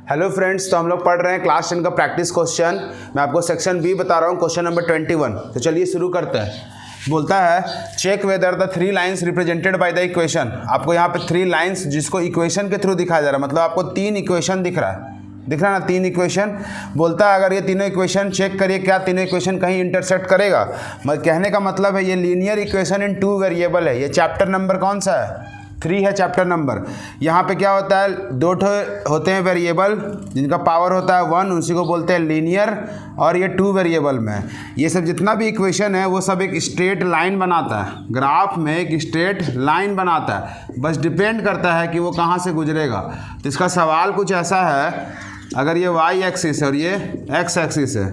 Hello friends, तो हम लोग पढ़ रहे हैं क्लास 10 का प्रैक्टिस क्वेश्चन। मैं आपको सेक्शन बी बता रहा हूँ, क्वेश्चन नंबर 21। तो चलिए शुरू करते हैं। बोलता है check whether the 3 lines represented by the equation. आपको यहाँ पे 3 लाइन्स जिसको इक्वेशन के थ्रू दिखाया जा रहा है, मतलब आपको 3 इक्वेशन दिख रहा है ना, 3 इक्वेशन। बोलता है अगर ये तीनों इक्वेशन चेक करिए क्या तीनों इक्वेशन कहीं इंटरसेक्ट करेगा। कहने का मतलब है ये लीनियर इक्वेशन इन 2 वेरिएबल है। ये चैप्टर नंबर कौन सा है? 3 है चैप्टर नंबर। यहाँ पे क्या होता है, 2 होते हैं वेरिएबल जिनका पावर होता है 1, उसी को बोलते हैं लीनियर। और ये 2 वेरिएबल में ये सब जितना भी इक्वेशन है वो सब एक स्ट्रेट लाइन बनाता है, ग्राफ में एक स्ट्रेट लाइन बनाता है। बस डिपेंड करता है कि वो कहाँ से गुजरेगा। तो इसका सवाल कुछ ऐसा है, अगर ये y एक्सिस है और ये x एक्सिस है,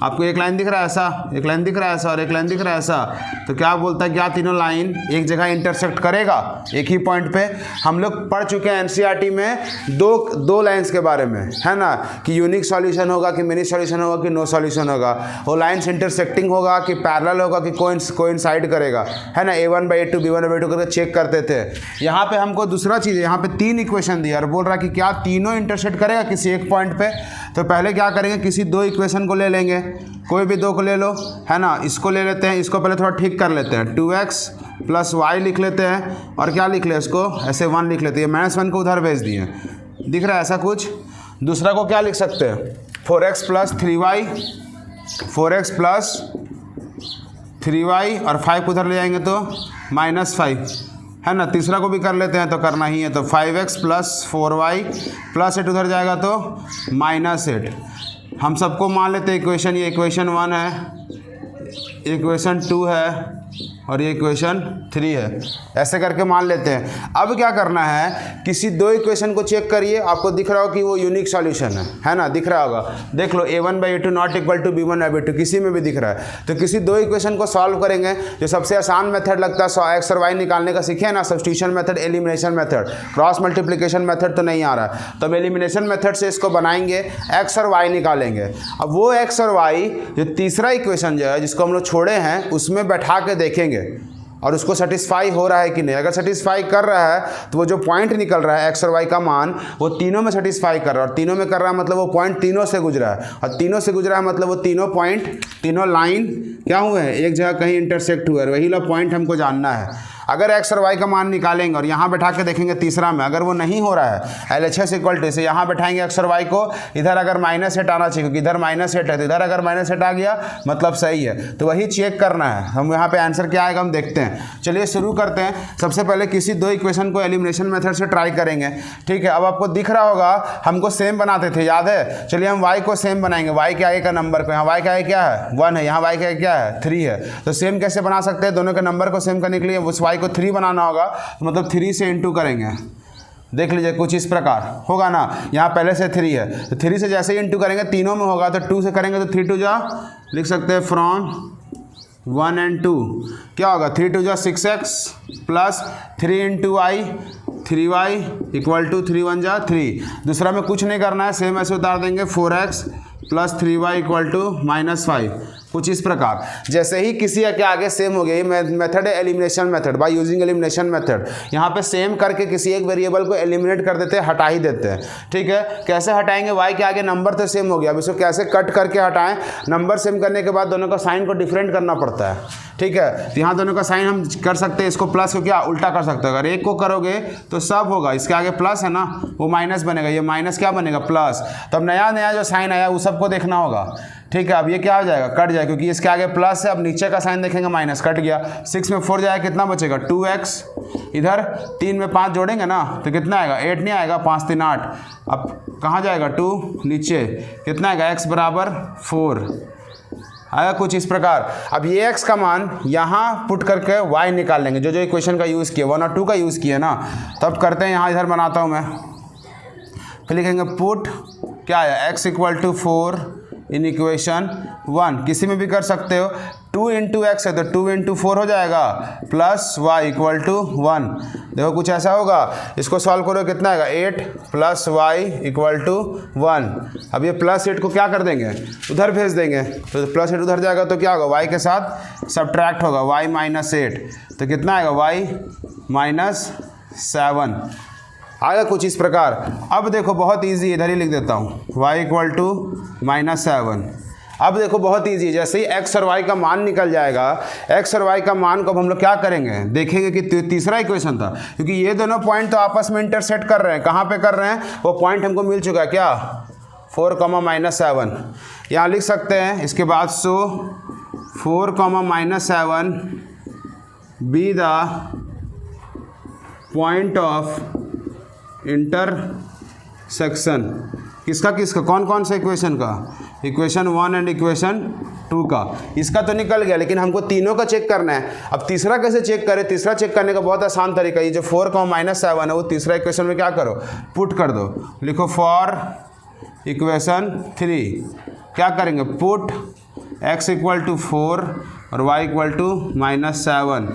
आपको एक लाइन दिख रहा है ऐसा, एक लाइन दिख रहा है ऐसा और एक लाइन दिख रहा है ऐसा, तो क्या बोलता है क्या तीनों लाइन एक जगह इंटरसेक्ट करेगा एक ही पॉइंट पे। हम लोग पढ़ चुके हैं एनसीईआरटी में दो लाइंस के बारे में, है ना, कि यूनिक सॉल्यूशन होगा कि मिनी सॉल्यूशन होगा कि नो सॉल्यूशन होगा। वो लाइन्स इंटरसेक्टिंग होगा कि पैरेलल होगा कि कोइंसाइड करेगा, है ना। a1/a2 b1/b2 करके चेक करते थे। यहाँ पे हमको दूसरा चीज़ है, यहाँ पे 3 इक्वेशन दिया और बोल रहा है कि क्या तीनों इंटरसेक्ट करेगा किसी एक पॉइंट पे। तो पहले क्या करेंगे, किसी 2 इक्वेशन को ले लेंगे, कोई भी 2 को ले लो, है ना। इसको ले लेते हैं, इसको पहले थोड़ा ठीक कर लेते हैं, 2x + y लिख लेते हैं और क्या लिख ले, इसको ऐसे 1 लिख लेते हैं। -1 को उधर भेज दिए, दिख रहा है ऐसा कुछ। दूसरा को क्या लिख सकते हैं, 4x + 3y, 4x + 3y और 5 को उधर ले जाएंगे तो -5, है ना। तीसरा को भी कर लेते हैं तो करना ही है, तो 5x + 4y + 8 उधर जाएगा तो -8। हम सबको मान लेते हैं इक्वेशन, ये इक्वेशन 1 है, इक्वेशन 2 है और ये इक्वेशन 3 है, ऐसे करके मान लेते हैं। अब क्या करना है, किसी 2 इक्वेशन को चेक करिए, आपको दिख रहा हो कि वो यूनिक सॉल्यूशन है ना, दिख रहा होगा। देख लो a1/a2 ≠ b1/b2, किसी में भी दिख रहा है। तो किसी 2 इक्वेशन को सॉल्व करेंगे, जो सबसे आसान मेथड लगता है x और y निकालने का, सीखे ना, substitution method, elimination method, cross multiplication method तो नहीं आ रहा है, तो हम एलिमिनेशन मेथड से इसको बनाएंगे, x और y निकालेंगे। अब वो x और y जो तीसरा इक्वेशन जो है जिसको हम लोग छोड़े हैं उसमें बैठा के देखेंगे और उसको सेटिस्फाई हो रहा है कि नहीं। अगर सेटिस्फाई कर रहा है तो वो जो पॉइंट निकल रहा है x और y का मान, वो तीनों में सेटिस्फाई कर रहा है। और तीनों में कर रहा है मतलब वो पॉइंट तीनों से गुजरा है, और तीनों से गुजरा है मतलब वो तीनों पॉइंट, तीनों लाइन क्या हुए हैं, एक जगह कहीं इंटरसेक्ट हुए। वही ला पॉइंट हमको जानना है। अगर x और y का मान निकालेंगे और यहाँ बैठा के देखेंगे तीसरा में, अगर वो नहीं हो रहा है, LHS = इसे यहाँ बैठाएंगे x और y को, इधर अगर -8 आना चाहिए क्योंकि इधर -8 है, तो इधर अगर -8 आ गया मतलब सही है। तो वही चेक करना है। हम यहाँ पे आंसर क्या आएगा हम देखते हैं। चलिए शुरू करते हैं। सबसे पहले किसी 2 इक्वेशन को एलिमिनेशन मेथड से ट्राई करेंगे, ठीक है। अब आपको दिख रहा होगा हमको सेम बनाते थे, याद है। चलिए हम y को सेम बनाएंगे, y के आगे का नंबर को, यहाँ y के आगे क्या है 1 है, यहाँ y के आगे क्या है 3 है। तो सेम कैसे बना सकते हैं, दोनों के नंबर को सेम करने के लिए उस y को 3 बनाना होगा, तो मतलब 3 से इंटू करेंगे। देख लीजिए कुछ इस प्रकार होगा ना, यहाँ पहले से 3 है तो 3 से जैसे ही इंटू करेंगे तीनों में होगा, तो 2 से करेंगे तो 3 2 जा लिख सकते हैं फ्रॉम 1 and 2 क्या होगा, 3 2 जा 6x + 3 × y 3y = 3 1 जा 3। दूसरा में कुछ नहीं करना है, सेम ऐसे उतार देंगे, 4x + 3y = -5। कुछ इस प्रकार। जैसे ही किसी के आगे सेम हो गया, ये मेथड है elimination method, by using elimination method. यहाँ पे सेम करके किसी एक वेरिएबल को एलिमिनेट कर देते हैं, हटा ही देते हैं, ठीक है। कैसे हटाएंगे, y के आगे नंबर तो सेम हो गया, अब इसको कैसे कट करके हटाएं। नंबर सेम करने के बाद दोनों का साइन को डिफरेंट करना पड़ता है, ठीक है। तो यहाँ दोनों का साइन हम कर सकते हैं, इसको प्लस को क्या उल्टा कर सकते हैं। अगर एक को करोगे तो सब होगा, इसके आगे प्लस है ना, वो माइनस बनेगा, ये माइनस क्या बनेगा प्लस। तो अब नया जो साइन आया वो सबको देखना होगा, ठीक है। अब ये क्या हो जाएगा, कट जाएगा, क्योंकि इसके आगे प्लस है। अब नीचे का साइन देखेंगे माइनस, कट गया। 6 में 4 जाएगा, कितना बचेगा 2x, इधर 3 में 5 जोड़ेंगे ना तो कितना आएगा 8 नहीं आएगा, 5 3 8। अब कहाँ जाएगा 2 नीचे, कितना आएगा x = 4 आएगा, कुछ इस प्रकार। अब ये x का मान यहाँ पुट करके y निकाल लेंगे, जो इक्वेशन का यूज़ किया 1 और 2 का यूज़ किया ना। तब करते हैं, यहाँ इधर बनाता हूँ मैं, फिर लिखेंगे पुट क्या आया x = 4 इन इक्वेशन 1। किसी में भी कर सकते हो, 2 × x है तो 2 × 4 हो जाएगा, + y = 1। देखो कुछ ऐसा होगा, इसको सॉल्व करो, कितना आएगा 8 + y = 1। अब ये +8 को क्या कर देंगे, उधर भेज देंगे, तो +8 उधर जाएगा तो क्या होगा, y के साथ सब्ट्रैक्ट होगा, y - 8, तो कितना आएगा y - 7। आएगा कुछ इस प्रकार। अब देखो बहुत इजी, इधर ही लिख देता हूँ, y इक्वल टू -7। अब देखो बहुत इजी, जैसे ही x और y का मान निकल जाएगा, x और y का मान को अब हम लोग क्या करेंगे, देखेंगे कि तीसरा इक्वेशन था, क्योंकि ये दोनों पॉइंट तो आपस में इंटरसेक्ट कर रहे हैं। कहाँ पे कर रहे हैं, वो पॉइंट हमको मिल चुका है क्या, 4, -7 यहाँ लिख सकते हैं। इसके बाद 4, -7 be the point of intersection किसका किसका, कौन कौन सा इक्वेशन का, इक्वेशन 1 एंड इक्वेशन 2 का। इसका तो निकल गया, लेकिन हमको तीनों का चेक करना है। अब तीसरा कैसे चेक करें, तीसरा चेक करने का बहुत आसान तरीका, ये जो 4, -7 है वो तीसरा इक्वेशन में क्या करो, पुट कर दो। लिखो फॉर इक्वेशन 3 क्या करेंगे, पुट x इक्वल टू 4 और y equal to -7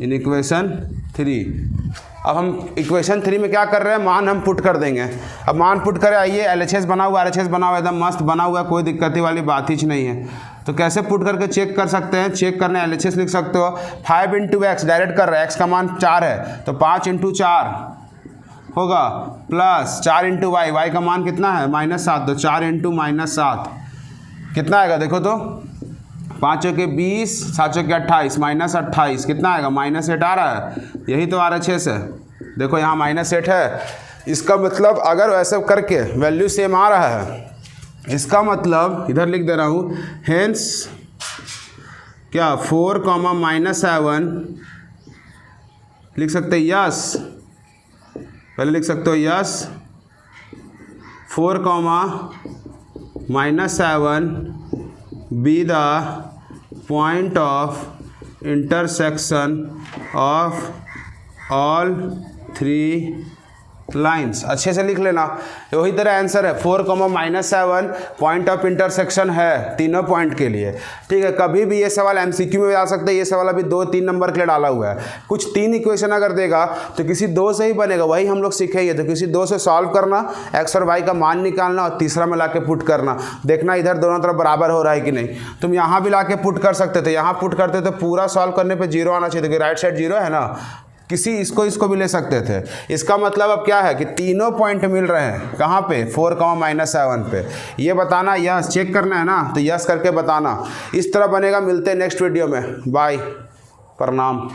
in equation 3। अब हम इक्वेशन 3 में क्या कर रहे हैं, मान हम पुट कर देंगे। अब मान पुट करें, आइए LHS बना हुआ, RHS बना हुआ, एकदम मस्त बना हुआ, कोई दिक्कत वाली बात ही नहीं है। तो कैसे पुट करके चेक कर सकते हैं, चेक करने LHS लिख सकते हो, 5 × x डायरेक्ट कर रहे हैं, x का मान 4 है तो 5 × 4 होगा, प्लस 4 × y, y का मान कितना है -7, तो 4 × -7 कितना आएगा, देखो तो 5 के 20, 7 के 28, -28 कितना आएगा, -8 आ रहा है, यही तो RHS है। देखो यहाँ -8 है, इसका मतलब अगर वैसे करके वैल्यू सेम आ रहा है, इसका मतलब इधर लिख दे रहा हूँ, हेंस क्या 4, -7 लिख सकते हैं, यस पहले लिख सकते हो, yes 4, -7 be the point of intersection of all 3 lines. अच्छे से लिख लेना, वही तरह आंसर है 4, -7 पॉइंट ऑफ इंटरसेक्शन है तीनों पॉइंट के लिए। ठीक है, कभी भी ये सवाल MCQ में आ सकता है, ये सवाल अभी 2-3 नंबर के लिए डाला हुआ है। कुछ 3 इक्वेशन अगर देगा तो किसी 2 से ही बनेगा, वही हम लोग सीखेंगे। तो किसी 2 से सॉल्व करना, x और y का मान निकालना और तीसरा में ला के पुट करना, देखना इधर दोनों तरफ बराबर हो रहा है कि नहीं। तुम यहाँ भी ला के पुट कर सकते थे, यहाँ पुट करते तो पूरा सॉल्व करने पर 0 आना चाहिए, क्योंकि राइट साइड 0 है ना, किसी इसको भी ले सकते थे। इसका मतलब अब क्या है कि तीनों पॉइंट मिल रहे हैं, कहाँ पे, 4, -7 पे। ये बताना, यस चेक करना है ना, तो यस करके बताना। इस तरह बनेगा। मिलते हैं नेक्स्ट वीडियो में, बाय, प्रणाम।